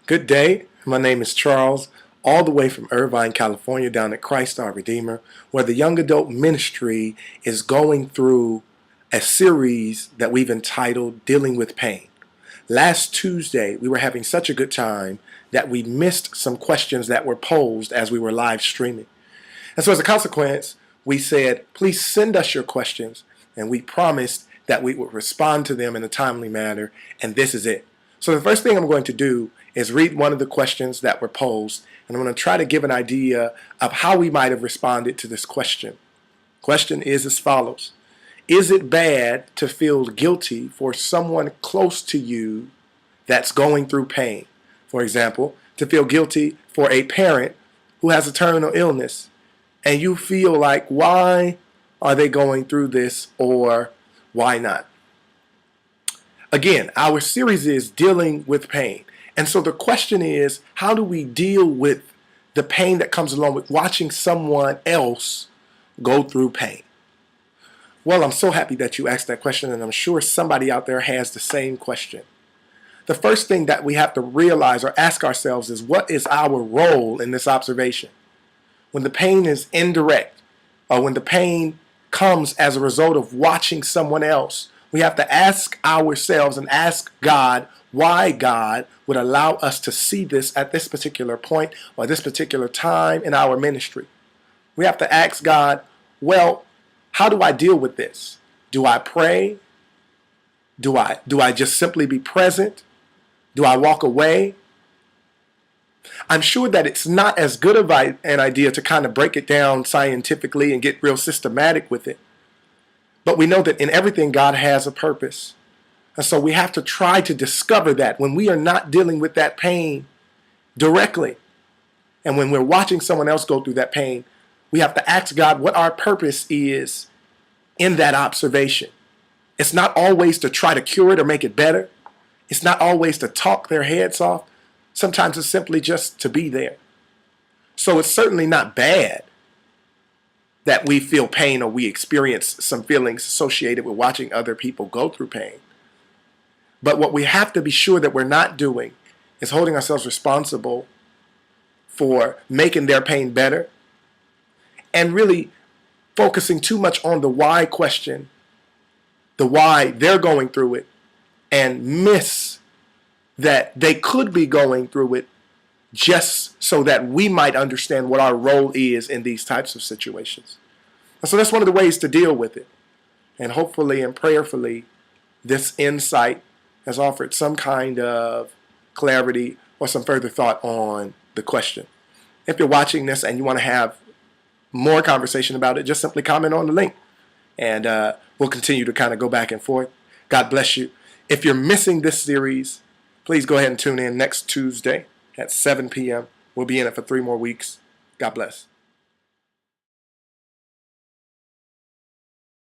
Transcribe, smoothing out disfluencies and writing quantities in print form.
Good day. My name is Charles, all the way from Irvine, California, down at Christ Our Redeemer, where the young adult ministry is going through a series that we've entitled Dealing with Pain. Last Tuesday, we were having such a good time that we missed some questions that were posed as we were live streaming. And so as a consequence, we said, please send us your questions, and we promised that we would respond to them in a timely manner, and this is it. So the first thing I'm going to do is read one of the questions that were posed, and I'm going to try to give an idea of how we might have responded to this question. Question is as follows. Is it bad to feel guilty for someone close to you that's going through pain? For example, to feel guilty for a parent who has a terminal illness, and you feel like, why are they going through this, or why not? Again, our series is Dealing with Pain. And so the question is, how do we deal with the pain that comes along with watching someone else go through pain? Well, I'm so happy that you asked that question, and I'm sure somebody out there has the same question. The first thing that we have to realize or ask ourselves is, what is our role in this observation? When the pain is indirect, or when the pain comes as a result of watching someone else, we have to ask ourselves and ask God why God would allow us to see this at this particular point or this particular time in our ministry. We have to ask God, well, how do I deal with this? Do I pray? Do I just simply be present? Do I walk away? I'm sure that it's not as good of an idea to kind of break it down scientifically and get real systematic with it. But we know that in everything God has a purpose. And so we have to try to discover that when we are not dealing with that pain directly, and when we're watching someone else go through that pain, we have to ask God what our purpose is in that observation. It's not always to try to cure it or make it better. It's not always to talk their heads off. Sometimes it's simply just to be there. So it's certainly not bad that we feel pain or we experience some feelings associated with watching other people go through pain. But what we have to be sure that we're not doing is holding ourselves responsible for making their pain better and really focusing too much on the why question, the why they're going through it, and miss that they could be going through it just so that we might understand what our role is in these types of situations. And so that's one of the ways to deal with it. And hopefully and prayerfully, this insight has offered some kind of clarity or some further thought on the question. If you're watching this and you want to have more conversation about it, just simply comment on the link, and we'll continue to kind of go back and forth. God bless you. If you're missing this series, please go ahead and tune in next Tuesday at 7 p.m. We'll be in it for 3 more weeks. God bless.